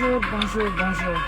Bonjour, bonjour, bonjour.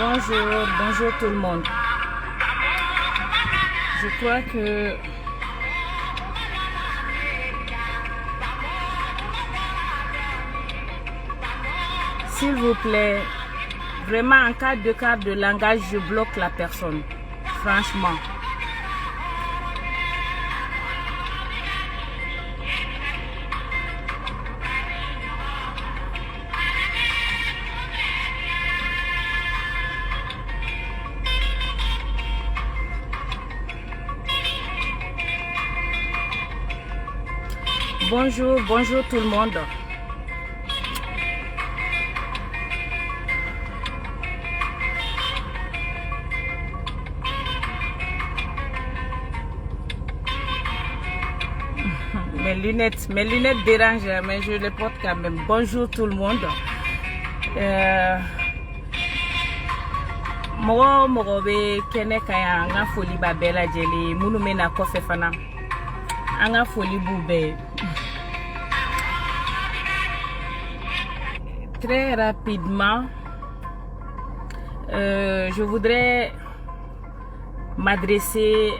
Bonjour, bonjour tout le monde. Je crois que s'il vous plaît, vraiment en cas de langage, je bloque la personne. Franchement. Bonjour, bonjour tout le monde. Mes lunettes dérangent, mais je les porte quand même. Bonjour tout le monde. Moro be kene kaya nga foli ba bela jeli munu mena kofe fana. Anga foli bube. Très rapidement, je voudrais m'adresser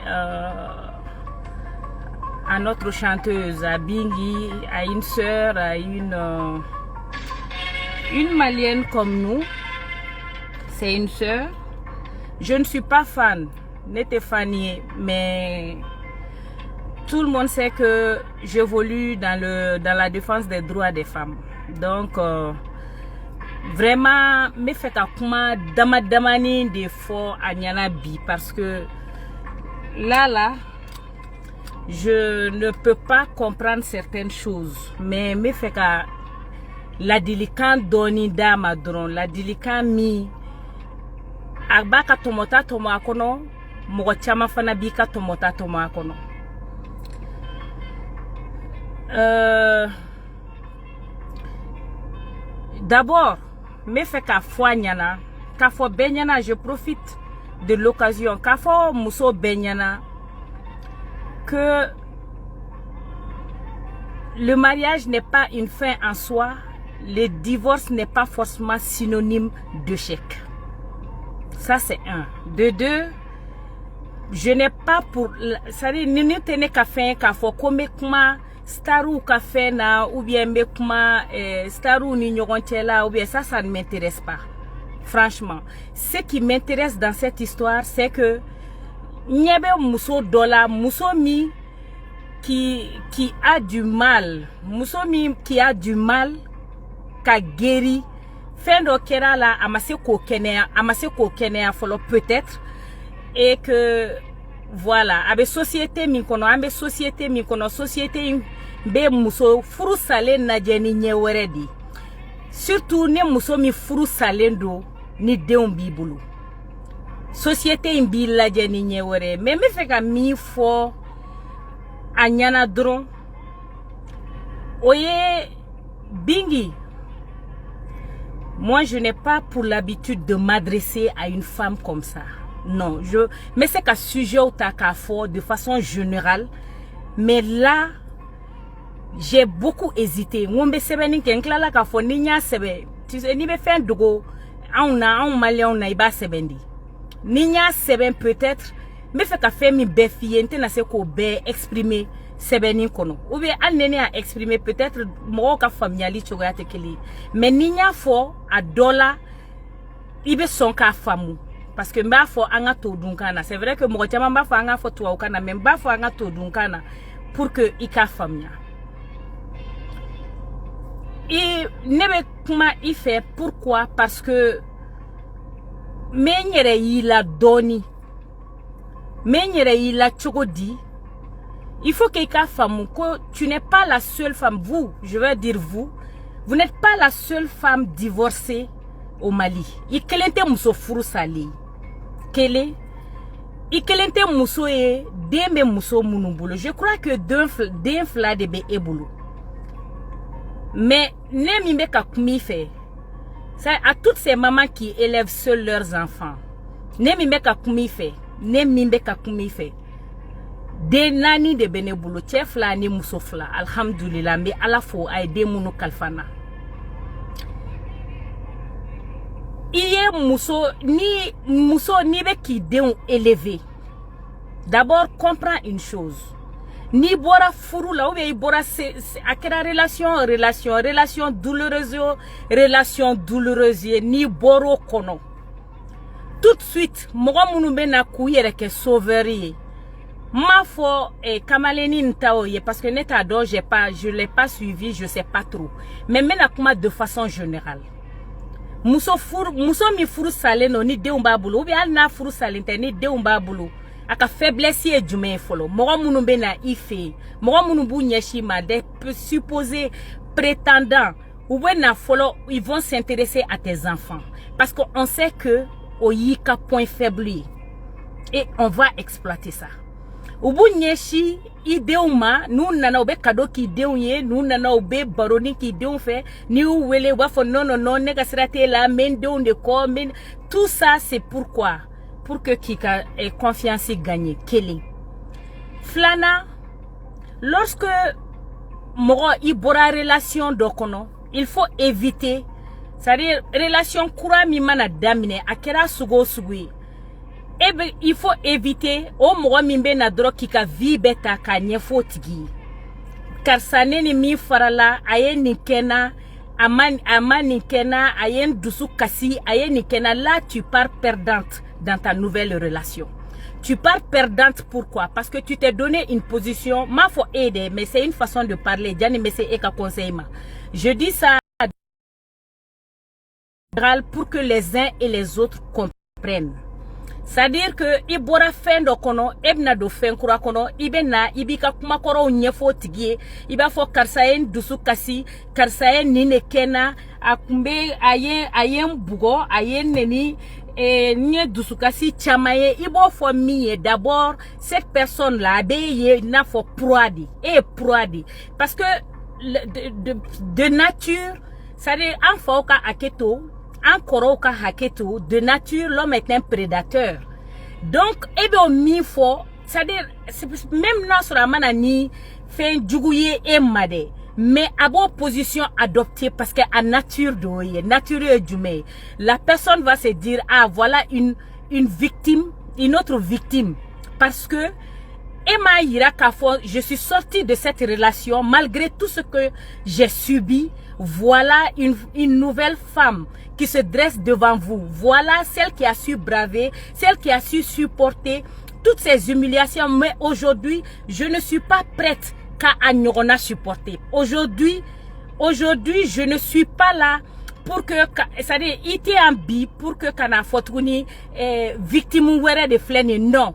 à notre chanteuse, à Bingi, à une sœur, à une malienne comme nous. C'est une sœur. Je ne suis pas fan, n'était fanier, mais tout le monde sait que j'évolue dans la défense des droits des femmes. Donc, vraiment, me fait kuma damadamani des fois à Nyanabi parce que là, je ne peux pas comprendre certaines choses. Mais me fait que la délicate doni dama drone, la délicate mi abaka tomota tomo akono, mogo chama fana bika tomota tomo akono. D'abord, me fait qu'à foi nyana, qu'à foi benyana, je profite de l'occasion, qu'à foi muso benyana, que le mariage n'est pas une fin en soi, le divorce n'est pas forcément synonyme d'échec. Ça c'est un. De deux, je n'ai pas pour, ça dit, ni tenez qu'à faire qu'à foi comme comment Starou café na ou bien mekuma Starou ni nyogontela ou bien ça ne m'intéresse pas. Franchement, ce qui m'intéresse dans cette histoire, c'est que nyebe muso dola musomi qui a du mal, musomi qui a du mal ka guéri fendo kera la amase ko kenea follow peut-être et que voilà, avec société mi kono, ambe société mi kono, société be muso furu salen na jeni nyeweredi. Surtout ne muso mi furu salen do ni deun bibulu. Société imbi la jeni nyewere. Mais me fait ka mi fo anyana dron. Oye Bingi. Moi je n'ai pas pour l'habitude de m'adresser à une femme comme ça. Non, mais c'est qu'un sujet au takafo de façon générale. Mais là, j'ai beaucoup hésité. Ngombe sebeni kenkla la kafo ninya sebe. Tu sais ni be fin dogo. On malien on iba sebendi. Ninya seben peut-être. Mais fait qu'à faire mi befiente na se ko be exprimer sebeni kono. Ou bien anene a exprimer peut-être mo ka familiali choga tekeli. Mais ninya fo a dola ibe son ka famu. Parce que mba fo anga to dunkana. C'est vrai que mo chama mba fo anga fo to ukana, mais mba fo anga to dunkana pour que ika famia. et ne be kuma i fait pourquoi parce que menyere yi la doni menyere yi la chogodi. Il faut que tu n'es pas la seule femme, vous, je vais dire vous n'êtes pas la seule femme divorcée au Mali. I kelente muso furu sali. Kele. I kelente muso e deme muso munubulo. Je crois que d'un fla de be ebulu. Mais ne mi ka kumi fait. Ça à toutes ces mamans qui élèvent seuls leurs enfants. Ne mi ka kumi fait. Ne mi ka kumi fait. De nani de benebulu chef la ni musofla alhamdulillah mais ala fo ay de munu kalfana iye muso ni be ki de élevé. D'abord comprends une chose, ni bora furu la ou bien bora akera relation douloureuse ni boro kono tout de suite mo munu be na ku yere ke sauveur. Ma foi Kamaleni Ntaoye parce que neta do je l'ai pas suivi, je sais pas trop. Mais maintenant de façon générale. Muso mi furu sale no ni de umbabulu ou bien na furu sale ni de umbabulu. Aka faiblesse e jume folo. Mogo munu be na ife. Mogo munu bu nyeshi ma des supposés prétendants. Ou bien na folo ils vont s'intéresser à tes enfants parce qu'on sait que oyika point faible et on va exploiter ça. Ubu nyeshi ideuma nous nana obe kado ki ideunye nous nana obe baroni ki ideun fait ni wele wafo non nega sirate la men deun de ko men tout ça c'est pourquoi pour que kika ait confiance gagne kele flana lorsque moro ibora relation dokono il faut éviter c'est-à-dire relation kura mi mana damine akera sugo sugui. Il faut éviter au mwa mimbe na dro kika vie beta ka nyefo tigi. Car ça n'est mi farala ayen nikena aman nikena ayen dusu kasi ayen nikena là tu pars perdante dans ta nouvelle relation. Tu pars perdante pourquoi? Parce que tu t'es donné une position, ma faut aider mais c'est une façon de parler. Diane mais c'est eka conseil ma. Je dis ça pour que les uns et les autres comprennent. C'est-à-dire que ibora fendo kono ebna do fen kura kono ibena ibika kuma koro nyefo tigie iba fo karsaen dusu kasi karsaen nine kena akumbe ayen bugo ayen neni nye dusu kasi chamaye ibo fo miye d'abord cette personne là beye na fo proadi parce que de nature c'est-à-dire en foka aketo encore de nature l'homme est un prédateur donc ebe mi fo c'est-à-dire même là sur la manani fait djugouye et made mais abo position adoptée parce que à nature doye nature djumé la personne va se dire ah voilà une victime une autre victime parce que Emma Yirakafo, je suis sortie de cette relation malgré tout ce que j'ai subi. Voilà une nouvelle femme qui se dresse devant vous. Voilà celle qui a su braver, celle qui a su supporter toutes ces humiliations. Mais aujourd'hui, je ne suis pas prête qu'à Agnorona supporter. Aujourd'hui, je ne suis pas là pour que, c'est-à-dire, il était en bi pour que Kana Fotouni victime ou de flène. Non.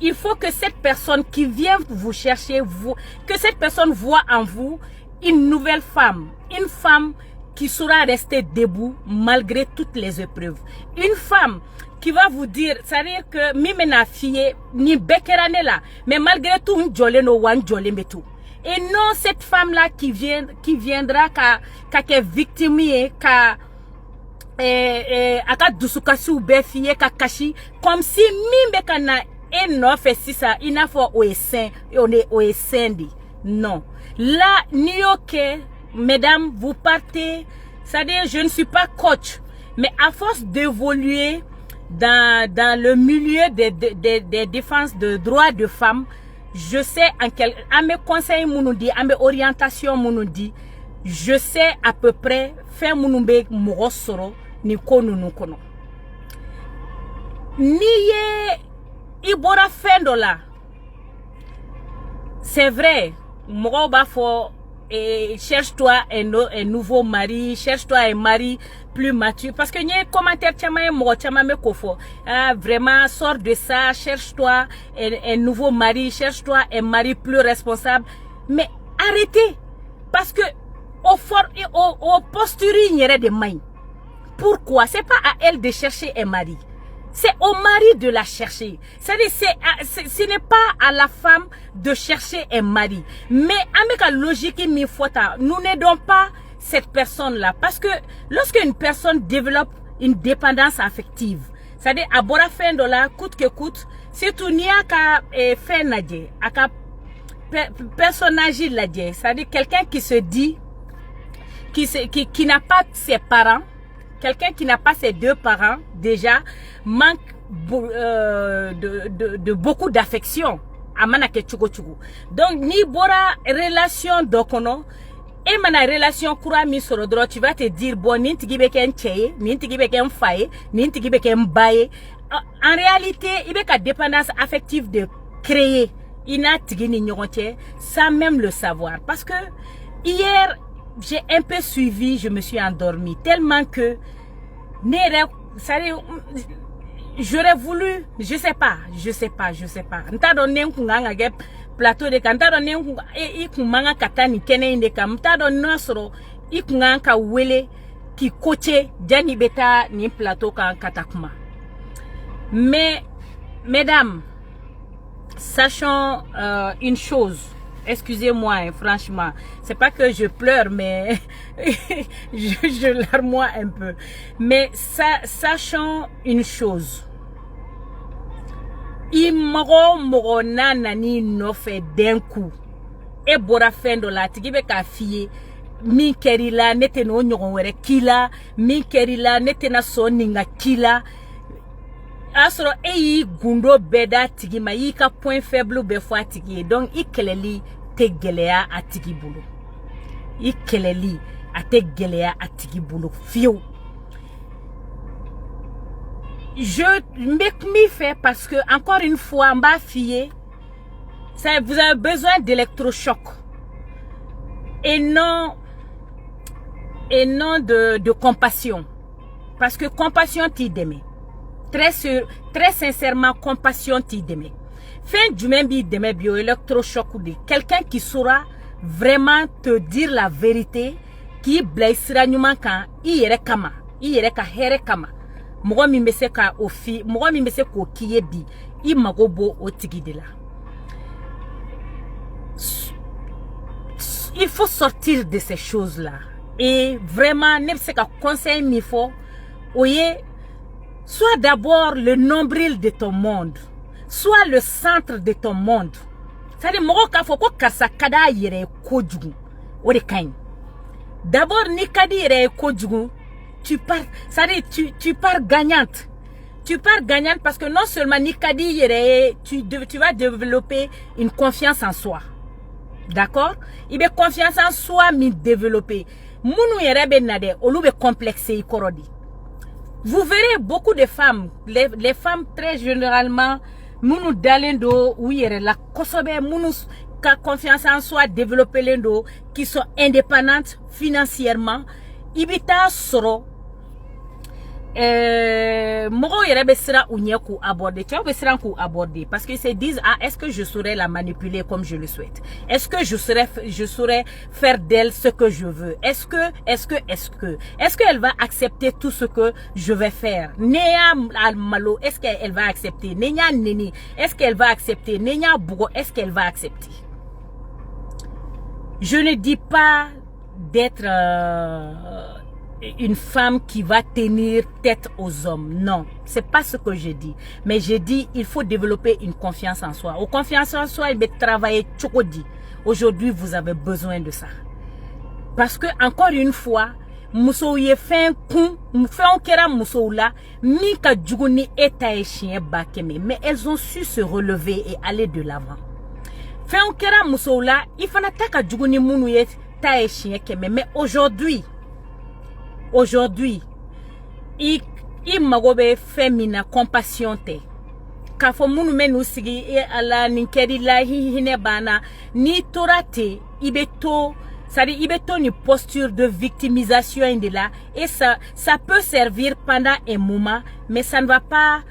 Il faut que cette personne qui vient vous chercher, que cette personne voit en vous une nouvelle femme, une femme qui saura rester debout malgré toutes les épreuves. Une femme qui va vous dire, c'est-à-dire que mimena fille ni bekerane là, mais malgré tout njole no wan njole metu. Et non cette femme là qui viendra ka victime ka aka dusukasi ou befiye ka kashi comme si mimbe kana et non fait si ça il n'a pas on est au non là ni ok mesdames vous partez c'est-à-dire je ne suis pas coach mais à force d'évoluer dans le milieu des défenses de droits de femmes je sais à mes conseils mounoudi à mes orientations mounoudi je sais à peu près faire mounumbe morosoro ni kono no kono niye ibora fendo là c'est vrai mogo ba fo cherche-toi un nouveau mari, cherche-toi un mari plus mature. Parce que il y a un commentaire vraiment sors de ça, cherche-toi un nouveau mari, cherche-toi un mari plus responsable. Mais arrêtez, parce que au posturie il y a des mains. Pourquoi? C'est pas à elle de chercher un mari. C'est au mari de la chercher. C'est-à-dire, ce n'est pas à la femme de chercher un mari. Mais avec la logique, nous n'aidons pas cette personne-là. Parce que lorsqu'une personne développe une dépendance affective, c'est-à-dire, à bora fin de la coûte que coûte, c'est tout n'y a qu'à faire nadie, à qu'à personnage là, c'est-à-dire quelqu'un qui se dit, qui n'a pas ses parents, quelqu'un qui n'a pas ses deux parents, déjà, manque de beaucoup d'affection. Donc, ni bora relation dokono, et mana relation kura mi sorodro, tu vas te dire, bon, n'intigi beken cheye, n'intigi beken faye, n'intigi beken baye. En réalité, il y a une dépendance affective de créer. Il n'a tigini nyorontier, sans même le savoir. Parce que, hier, j'ai un peu suivi, je me suis endormie tellement que j'aurais voulu, je sais pas. Nta donné un plateau de kanta donné un manga katani kene inde kam nta donné soro ikunga wele ki coaché jani beta ni plateau kan katakuma. Mais mesdames, sachons une chose. Excusez-moi, hein, franchement. C'est pas que je pleure, mais je larmoie un peu. Mais sachons une chose. Moro nanani no fait d'un coup. Et bora fin de la tigibe ka fiye. Min kerila nete no nyogon were kila. Min kerila nete na soninga kila. Asoro eyi gundo beda tigi ma yi ka point faible be fo atigi donc i keleli te gelea atigi bulu i keleli ate gelea atigi bulu fiu. Je m'y fais parce que encore une fois mba fier ça vous avez besoin d'électrochoc et non de compassion parce que compassion ti deme. Très sincèrement, compassion ti deme. Fin du même bi deme bio électrochoc ou de quelqu'un qui saura vraiment te dire la vérité, qui blessera nyuma kan i yere kama, i yere ka here kama. Mogo mi mese ka ofi, mogo mi mese ko kiye bi, i magobo o tigi de la. Il faut sortir de ces choses-là. Et vraiment, ne sais ka conseil mi faut, oye. Sois d'abord le nombril de ton monde. Sois le centre de ton monde. C'est-à-dire, d'abord, tu pars, tu pars gagnante. Tu pars gagnante parce que non seulement tu vas développer une confiance en soi. D'accord? Il y a confiance en soi, mais développer. Mounou yerebe nade, olu be complexé ikorodi. Vous verrez beaucoup de femmes, les femmes très généralement, mounou dalendo, oui, la kosobe, mounou ka confiance en soi, développer l'endo, qui sont indépendantes financièrement, ibita soro, moro yerebe sera unyeku aborder, tu vois, sera ku aborder, parce qu'ils se disent, ah, est-ce que je saurais la manipuler comme je le souhaite? Est-ce que je saurais faire d'elle ce que je veux? Est-ce qu'elle va accepter tout ce que je vais faire? Neya Malo, est-ce qu'elle va accepter? Neya Neni, est-ce qu'elle va accepter? Neya Bougo, est-ce qu'elle va accepter? Je ne dis pas d'être une femme qui va tenir tête aux hommes. Non, c'est pas ce que je dis. Mais je dis, il faut développer une confiance en soi. Au confiance en soi, il faut travailler chokodi. Aujourd'hui, vous avez besoin de ça. Parce que, encore une fois, Moussoye fait un coup, fait un kera Moussoula, Mika Djuguni eta et chien bakeme. Mais elles ont su se relever et aller de l'avant. Fait un kera Moussoula, il faut n'attaquer Djuguni Mounouye ta et chien keme. Mais aujourd'hui, il magobe féminin compassion te kafo munu menu sigi ala ninkeri la hine bana ni torate ibeto Ça dit, il y a une posture de victimisation de là et ça peut servir pendant un moment, mais ça ne va pas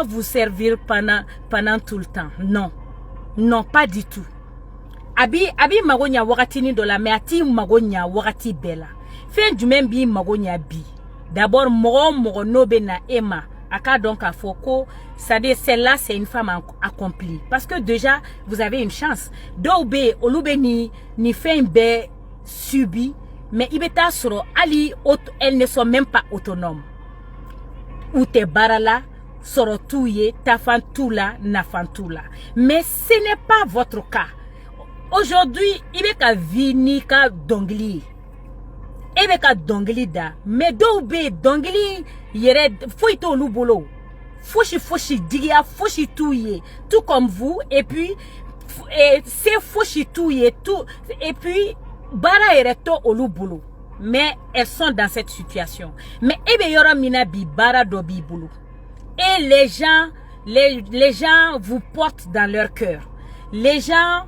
vous servir pendant tout le temps. Non. Non, pas du tout. Abi magonya wakati ni dola mais ati magonya wakati bela. Fin du même bi magonya bi. D'abord mogo nobe na ema. Aka donc à Foko, ça dit celle-là c'est une femme accomplie parce que déjà vous avez une chance. Dobe olube ni fin be subi mais ibeta soro ali elles ne sont même pas autonomes. Ou te barala soro touye tafantula nafantula. Mais ce n'est pas votre cas. Aujourd'hui, il est ka vini ka dongli. Il est ka dongli da. Mais dobe dongli yere foi to lubolo. Foshi digia foshi touye tout comme vous et puis c'est foshi touye tout et puis bara yere to olubolo. Mais elles sont dans cette situation. Mais ebe yora mina bi bara do bi bolo. Et les gens vous portent dans leur cœur. Les gens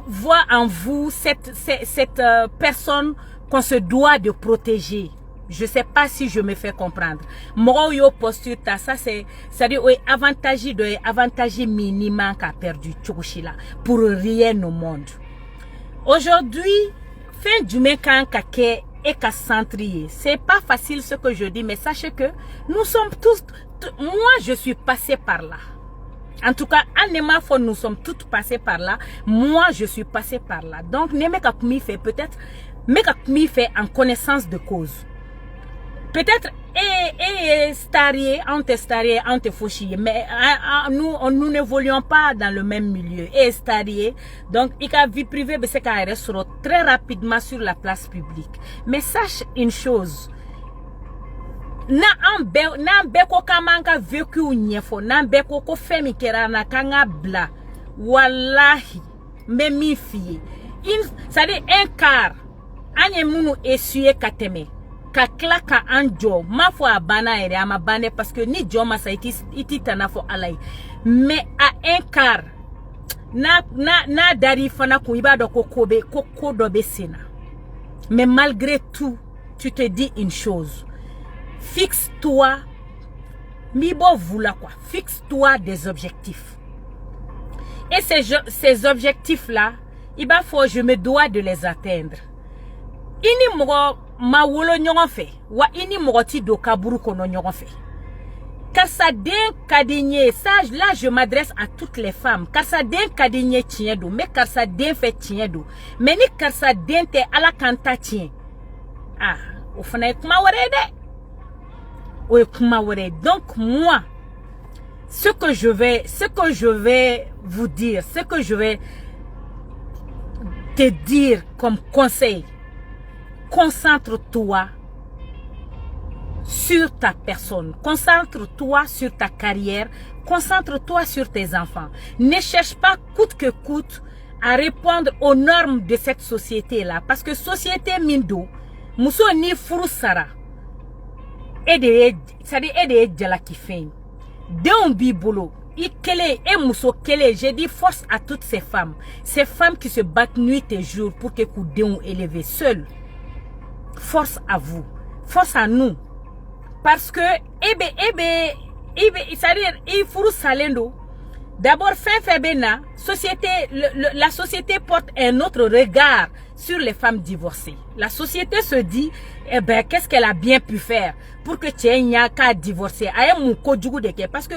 voient en vous cette personne qu'on se doit de protéger. Je ne sais pas si je me fais comprendre. Moi, yo posture ça c'est-à-dire avantage minimum qu'a perdu Tchokochila pour rien au monde. Aujourd'hui, fin du mécan kake et qu'à centrier. C'est pas facile ce que je dis, mais sachez que nous sommes tous, moi je suis passée par là. En tout cas, Anema Fon, nous sommes toutes passées par là. Moi je suis passée par là. Donc, Nemekakumi fait peut-être, Mekakumi fait en connaissance de cause. Peut-être, starié, ante fauchier, mais nous n'évoluons pas dans le même milieu. Et starié, donc, il y a vie privée, mais c'est qu'elle reste très rapidement sur la place publique. Mais sache une chose, na beko kamanga vécu nyefo, na beko ko femi kerana kanga bla, wallahi, me mi fille. Ça dit un quart, anye munu essuyer kateme. Ka klaka anjo ma fo abana ere ama bane parce que ni joma sa iti tanafo alay mais à un quart na dari fana ko ibado kokobe kokodo besena. Mais malgré tout tu te dis une chose, fixe-toi mibo voula quoi, fixe-toi des objectifs et ces objectifs là il faut je me dois de les atteindre. Ini mogo ma wolo nyongon fe wa ini mogoti do kaburu kono nyongon fe karsa den kadinye ça là je m'adresse à toutes les femmes karsa den kadinye tien do mais karsa den fait tien do mais ni karsa den te ala kanta tien ah o fana kuma wore de o kuma wore. Donc moi ce que je vais vous dire, ce que je vais te dire comme conseil, concentre-toi sur ta personne, concentre-toi sur ta carrière, concentre-toi sur tes enfants. Ne cherche pas coûte que coûte à répondre aux normes de cette société-là. Parce que société mindo, muso ni furu sara, c'est-à-dire aide jala qui fait. D'un bibolo, je dis force à toutes ces femmes qui se battent nuit et jour pour que vous déon élevé seul. Force à vous, force à nous, parce que c'est-à-dire il faut salendo. D'abord la société porte un autre regard sur les femmes divorcées. La société se dit qu'est-ce qu'elle a bien pu faire pour que tu aies qu'à divorcer. Parce que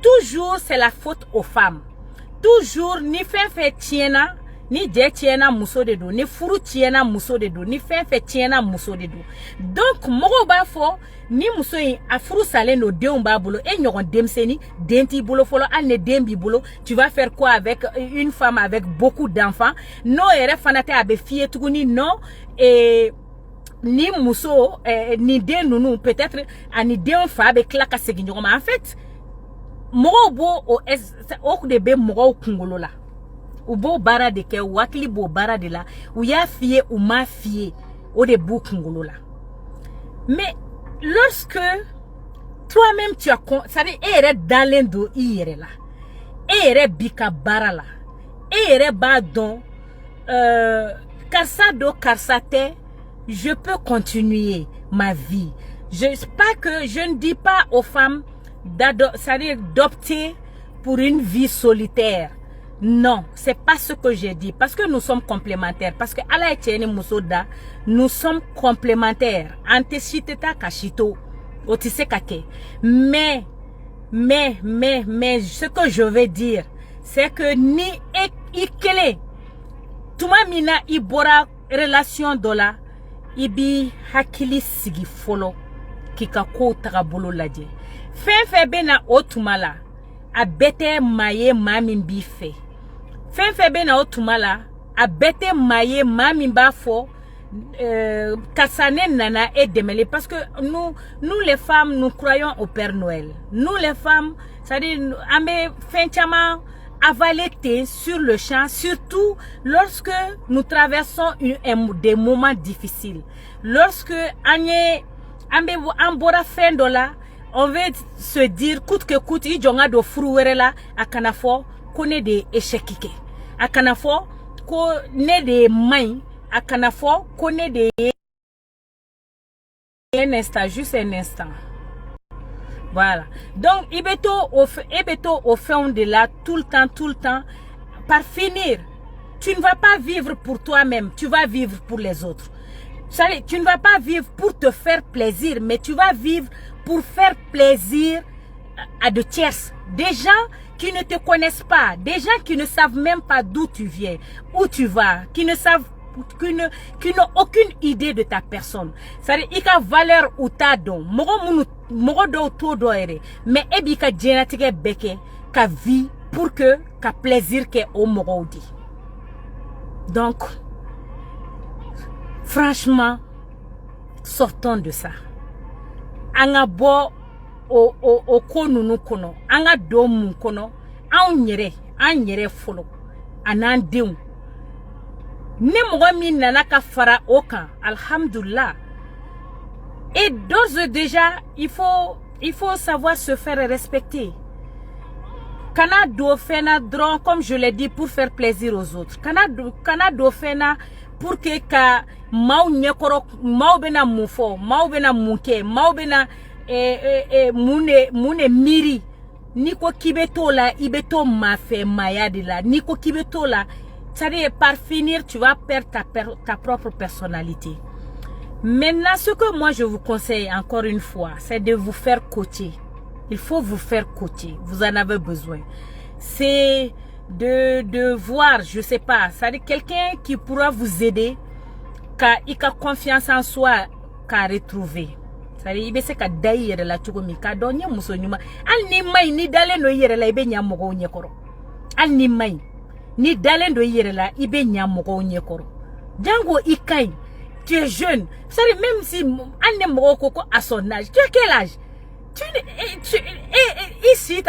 toujours c'est la faute aux femmes. Toujours ni fait tiena ni je tiena muso de do, ni furu tiena muso de do, ni fait tiena muso de do. Donc mogo ba fo ni muso a furu sale no deon ba bolo e nyoron demseni denti bolo folo al ne dembi bolo. Tu vas faire quoi avec une femme avec beaucoup d'enfants? No ere fanate abe fie tukuni no et ni muso ni den nunu peut-être ani den fa be klaka seginyo. En fait mogo bo o de be mogo kungolo la. Ou beau bara de ke wakli bo bara de la ou ya fié ou ma fié au de boukungolo là. Mais lorsque toi-même tu as ça dit ere dalendo ire là ere bika bara là ere ba don karsa do karsate, je peux continuer ma vie. Je ne dis pas aux femmes d'opter pour une vie solitaire. Non, c'est pas ce que j'ai dit. Parce que nous sommes complémentaires. Parce que Allah et Musoda, nous sommes complémentaires. Anteshiteta kashito, otise kake. Mais, ce que je veux dire, c'est que ni ikele, tuma mina ibora relation dola, ibi hakili sigi folo, kika ko tagabolo ladje. Fe bena otumala, a bete maye mamin bi fe. Fe bena otumala, a bete maye mamin ba fo, kasane nana et demele. Parce que nous les femmes, nous croyons au Père Noël. Nous les femmes, c'est-à-dire, amé finchama avaler sur le champ, surtout lorsque nous traversons des moments difficiles. Lorsque ambora fendola, on veut se dire coûte que coûte, il jonga do fruwerela a kanafo kone de échekike. A kanafo kone de main, a kanafo kone de un instant, juste un instant. Voilà. Donc, ibeto au fond de là, tout le temps, par finir, tu ne vas pas vivre pour toi-même, tu vas vivre pour les autres. Tu ne vas pas vivre pour te faire plaisir, mais tu vas vivre pour faire plaisir à de tierces. Des gens qui ne te connaissent pas, des gens qui ne savent même pas d'où tu viens, où tu vas, qui n'ont aucune idée de ta personne. C'est-à-dire, il y a valeur ou ta don. Mogo do to do ere. Mais ebi ka djenatige beke, ka vie, pour que, ka plaisir ke o mogo di. Donc, franchement, sortons de ça. Anga bo o kono no kono, anga do mun kono, an yere folo, anan deun. Ne mogo min nana ka fara okan, alhamdulillah. Et d'ores et déjà, il faut savoir se faire respecter. Kana do fena dron, comme je l'ai dit, pour faire plaisir aux autres. Kana do fena pour que ka mau nyekoro, mau bena mufo, mau bena muke, mau bena mune miri. Niko kibeto la, ibeto mafe mayadi la. Niko kibeto la, c'est-à-dire par finir, tu vas perdre ta propre personnalité. Maintenant, ce que moi je vous conseille encore une fois, c'est de vous faire coacher. Il faut vous faire coacher. Vous en avez besoin. C'est de voir, je sais pas, c'est-à-dire quelqu'un qui pourra vous aider, qui a confiance en soi, qu'à retrouver. C'est-à-dire, il se ka daïre la tukomi, ka donye musonyuma. Al ni mai ni dale no yere la ibe nyamogo nyekoro. Al ni mai ni dale no yere la ibe nyamogo nyekoro. Django ikai. Tu es jeune. Même si à son âge, tu as quel âge? Ici,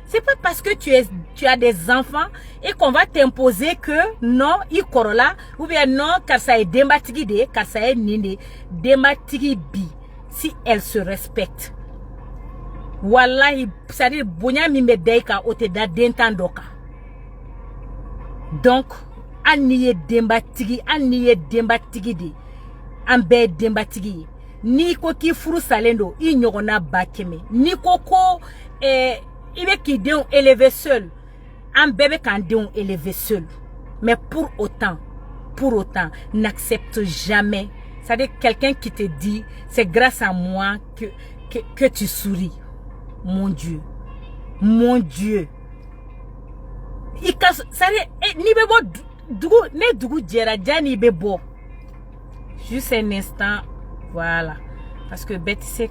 c'est pas parce que tu as des enfants et qu'on va t'imposer que non, il corolla, ou bien non, car ça est dématigi de, car ça est nini, dématigi bi, si elle se respecte. Wallahi, c'est-à-dire, bonya mi medeika oteda dentandoka. Donc, aniye dembatigi de ambe dembatigi ni ko ki furu salendo i nyogona bakeme ni koko ibe ki deun élevé seul am bébé kan deun élevé seul, mais pour autant n'accepte jamais, c'est-à-dire quelqu'un qui te dit c'est grâce à moi que tu souris. Mon Dieu c'est-à-dire ni bebo ne dugu djera jani bebo. Juste un instant, voilà, parce que bête c'est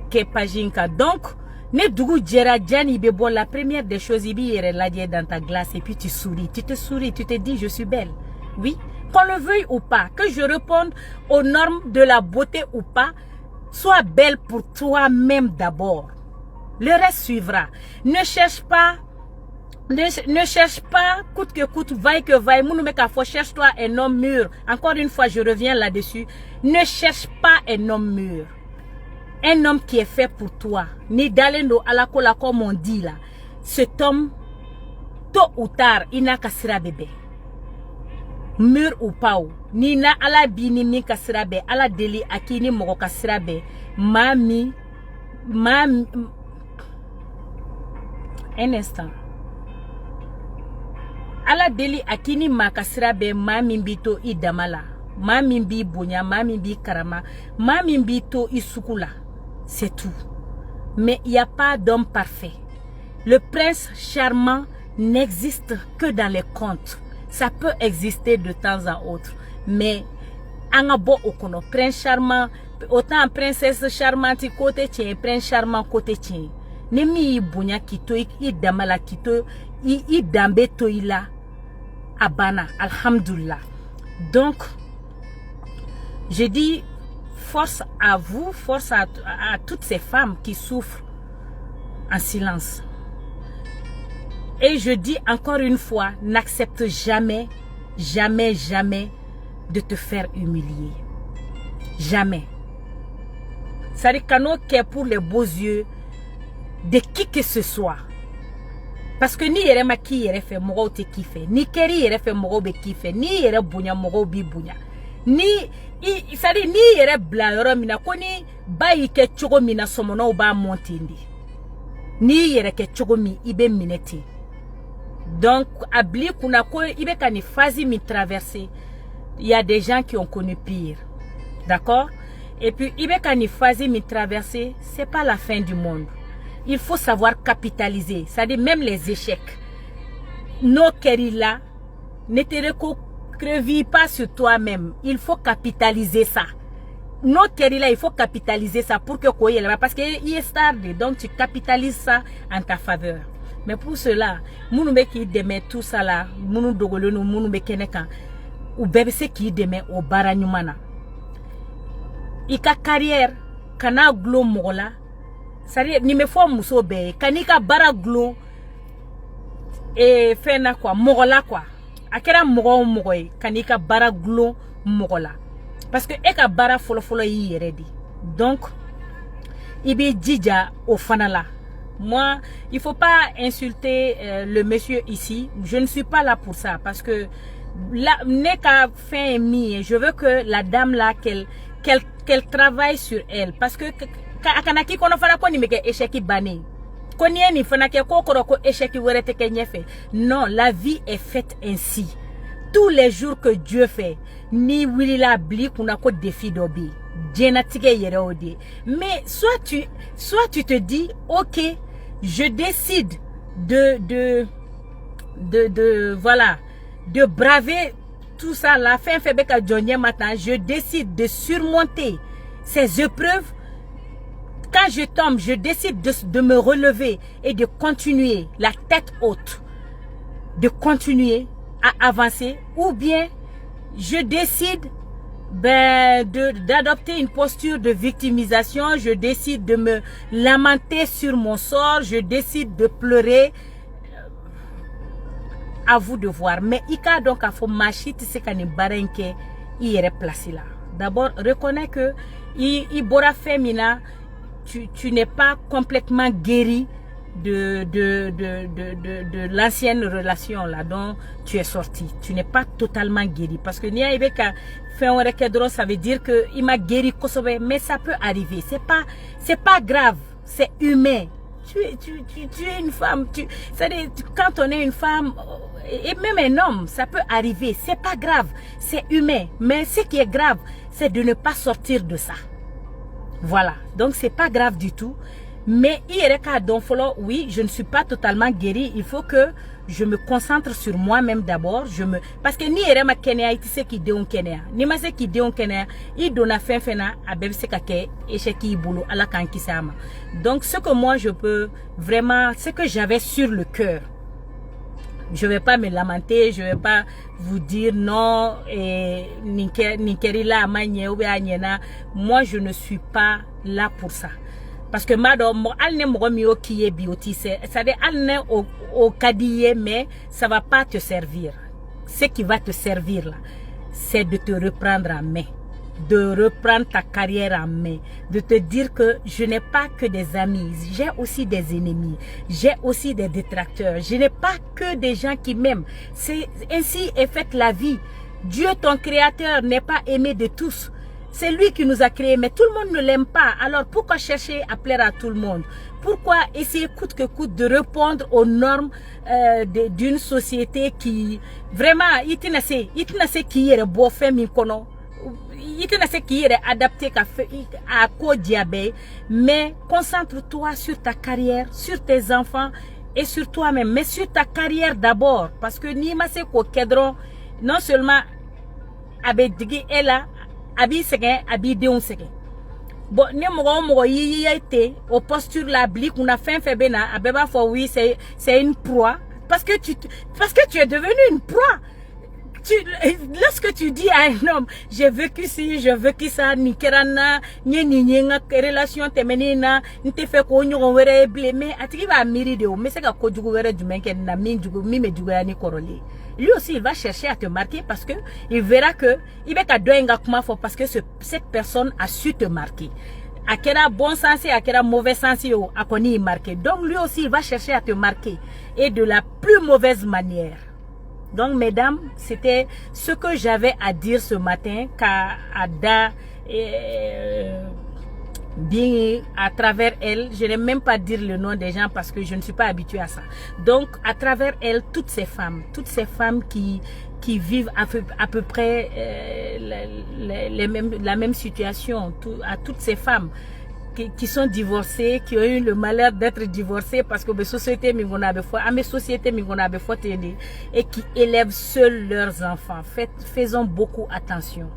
que pajinka. Donc ne dugu djera jani bebo, la première des choses ibi yere la dans ta glace et puis tu souris, tu te dis je suis belle. Oui, qu'on le veuille ou pas, que je réponde aux normes de la beauté ou pas, sois belle pour toi-même d'abord. Le reste suivra. Ne cherche pas, coûte que coûte, vaille que vaille. Cherche-toi un homme mûr. Encore une fois, je reviens là-dessus. Ne cherche pas un homme mûr. Un homme qui est fait pour toi. Ni dalendo alakola comme on dit là. Cet homme, tôt ou tard, il n'a qu'à sera bébé. mur ou pas ni na ala bi ni min ka sira bɛ ala deli a k'i ni mɔgɔ ka sira bɛ un instant ala deli a k'i ni maa ka sira bɛ maa min b'i to i dama la maa min b'i bonya maa min b'i karama maa min b'i to i sugu la c'est tout. Mais il n'y a pas d'homme parfait. Le prince charmant n'existe que dans les contes. Ça peut exister de temps à autre. Mais, angabo okono, prince charmant, autant princesse charmante côté tien, prince charmant côté tien. Nemi ibunya kito, i damala kito, i dambe toila, abana, alhamdulillah. Donc, je dis, force à vous, force à toutes ces femmes qui souffrent en silence. Et je dis encore une fois, n'accepte jamais, jamais, jamais de te faire humilier. Jamais. Ça dit qu'on est pour les beaux yeux de qui que ce soit. Parce que ni yere ma ki yere fait moro te kife, ni keri yere fait moro be kife, ni yere bunya moro bi bunya. Ni c'est-à-dire ni yere bla yoro mina ko ni bayi ke chogo mina somono ba montindi ni yere ke chogo mi ibe mineti. Donc abli kuna ko ibe kani fazi mi traverser. Il y a des gens qui ont connu pire. D'accord? Et puis ibe kani fazi mi traverser, c'est pas la fin du monde. Il faut savoir capitaliser, c'est-à-dire même les échecs. No kerila ne te recreville pas sur toi-même. Il faut capitaliser ça. Non, là, il faut capitaliser ça pour que quoi parce qu'il est stable. Donc tu capitalises ça en ta faveur. Mais pour cela, mounoube qui demet tout ça là, mounou dogolonu, mounoube keneka, ou bébé qui demet au baranyumana. Ika carrière, kana glo mola. C'est-à-dire, ni me faut mousso be, kanika bara glo et fait na quoi, mola quoi. Akera mogo mogoy kanika bara glo mogola parce que eka bara folo folo yi yeredi. Donc ibi djidja au fanala. Moi il faut pas insulter le monsieur ici, je ne suis pas là pour ça parce que là neka fin mi, je veux que la dame là qu'elle travaille sur elle parce que akanaki kono fala ko ni meke échec bané. Non, la vie est faite ainsi. Tous les jours que Dieu fait, ni wili la bli kuna ko défi dobi. Mais soit tu te dis, ok, je décide voilà, de braver tout ça. La fin fait beka Johnny matin, je décide de surmonter ces épreuves. Quand je tombe, je décide de me relever et de continuer la tête haute, de continuer à avancer, ou bien je décide d'adopter une posture de victimisation, je décide de me lamenter sur mon sort, je décide de pleurer. À vous de voir. Mais ika donc a faut machit c'est qu'on est barenke il est placé là. D'abord reconnais que il bora femina. Tu n'es pas complètement guéri de l'ancienne relation là dont tu es sorti. Tu n'es pas totalement guéri. Parce que Nia Ibeka fait un rekedro, ça veut dire que il m'a guéri Kosovo. Mais ça peut arriver. C'est pas grave. C'est humain. Tu es une femme. C'est-à-dire, quand on est une femme, et même un homme, ça peut arriver. C'est pas grave. C'est humain. Mais ce qui est grave, c'est de ne pas sortir de ça. Voilà, donc c'est pas grave du tout. Mais oui, je ne suis pas totalement guérie. Il faut que je me concentre sur moi-même d'abord. Parce que ni erema Kenya iti se ki de on Kenya. Ni ma se ki de on Kenya, i dona fin fena a bebe se kake echeki bulu ala kanki sama. Donc ce que moi je peux vraiment, ce que j'avais sur le cœur. Je vais pas me lamenter, je vais pas vous dire non et Ninkerila Amanye ou Anyena. Moi je ne suis pas là pour ça. Parce que madame, elle n'est pas mieux qui est bioti, c'est-à-dire elle n'est au cadillé, mais ça va pas te servir. Ce qui va te servir là, c'est de te reprendre en main, de reprendre ta carrière en main, de te dire que je n'ai pas que des amis, j'ai aussi des ennemis, j'ai aussi des détracteurs, je n'ai pas que des gens qui m'aiment. C'est ainsi est faite la vie. Dieu, ton créateur, n'est pas aimé de tous. C'est lui qui nous a créés, mais tout le monde ne l'aime pas. Alors pourquoi chercher à plaire à tout le monde? Pourquoi essayer coûte que coûte de répondre aux normes d'une société qui vraiment qui est beau fait mikono, qui est adapté à quoi diabète, mais concentre-toi sur ta carrière, sur tes enfants et sur toi-même, mais sur ta carrière d'abord, parce que ni ma se ko kedron non seulement abedigi est là. Abi segen, abi de on segen. Bon, ne mogo yi été au posture la blique on a fait bena abeba for oui c'est une proie parce que tu es devenu une proie. Lorsque tu dis à un homme j'ai vécu ci, je vécu ça, ni kerana ni nga relation temenina nte fait ko nyogo were bleme atiki ba miri de o mais c'est ka ko jugo were du menke na min jugo mi me jugo ya ni koroli. Lui aussi, il va chercher à te marquer parce que il verra que il va te parce que cette personne a su te marquer. À quel bon sens et à quel mauvais sens a connu marqué. Donc lui aussi, il va chercher à te marquer et de la plus mauvaise manière. Donc mesdames, c'était ce que j'avais à dire ce matin car Ada bien à travers elle, je n'ai même pas dire le nom des gens parce que je ne suis pas habituée à ça. Donc à travers elle, toutes ces femmes qui vivent à peu près la même situation, à toutes ces femmes qui sont divorcées, qui ont eu le malheur d'être divorcées parce que mes sociétés et qui élèvent seuls leurs enfants. Faisons beaucoup attention.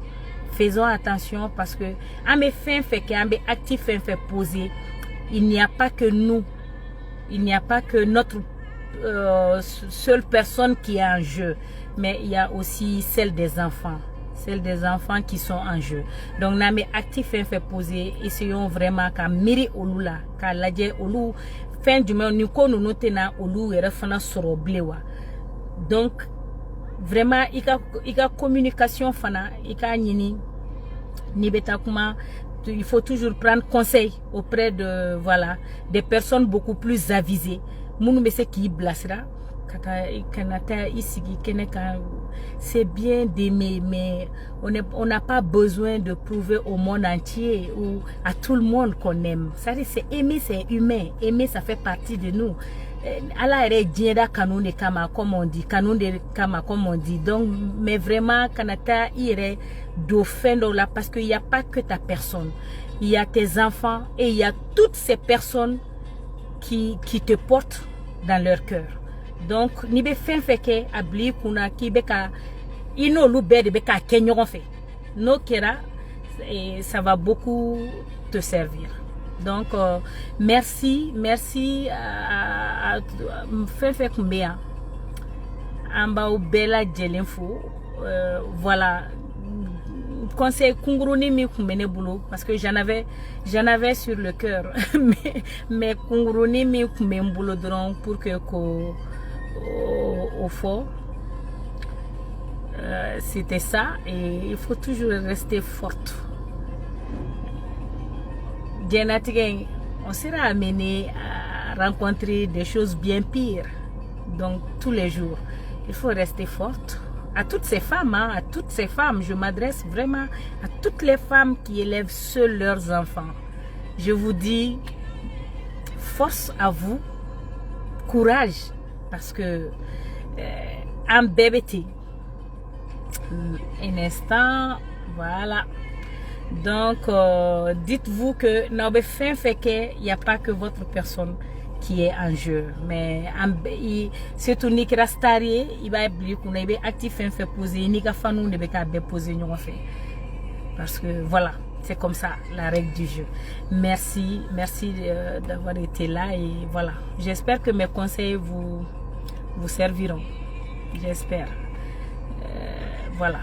Faisons attention parce que à mes fins fait qu'un actif fin fait poser, il n'y a pas que nous, il n'y a pas que notre seule personne qui est en jeu, mais il y a aussi celle des enfants qui sont en jeu. Donc na mes actif fin fait poser, essayons vraiment qu'à miri olula, qu'à ladje olu fin du mois nous ko nous notena olu et refana soro blewa. Donc vraiment ika communication fana ika nini ni beta kuma il faut toujours prendre conseil auprès de voilà des personnes beaucoup plus avisées munu be se ki blasira kaka kanata isigi keneka c'est bien d'aimer mais on n'a pas besoin de prouver au monde entier ou à tout le monde qu'on aime. Ça c'est aimer, c'est humain, aimer ça fait partie de nous. Allah est dienda kanon de kama comme on dit, kanon de kama comme on dit. Donc mais vraiment kanata irait dauphin là parce qu'il n'y a pas que ta personne, il y a tes enfants et il y a toutes ces personnes qui te portent dans leur cœur. Donc ni be fin feke abli kuna ki beka ino lu be de beka kenyon fait no kera et ça va beaucoup te servir. Donc merci à fin fait combien amba ou bela jelenfo voilà conseil kunguruni mi kumene boulot parce que j'en avais sur le cœur mais kunguruni mi kumene boulot donc pour que au fond c'était ça et il faut toujours rester forte. On sera amené à rencontrer des choses bien pires donc tous les jours il faut rester forte. À toutes ces femmes, hein, à toutes ces femmes, je m'adresse vraiment à toutes les femmes qui élèvent seuls leurs enfants. Je vous dis, force à vous, courage, parce que un bébé, un instant, voilà. Donc, dites-vous que n'avez fin fait qu'il n'y a pas que votre personne qui est en jeu, mais c'est tout ni krastari il va oublier qu'on est actif fait poser ni ka fanou ne be ka déposer nous fait parce que voilà c'est comme ça la règle du jeu. Merci d'avoir été là et voilà j'espère que mes conseils vous serviront, j'espère voilà.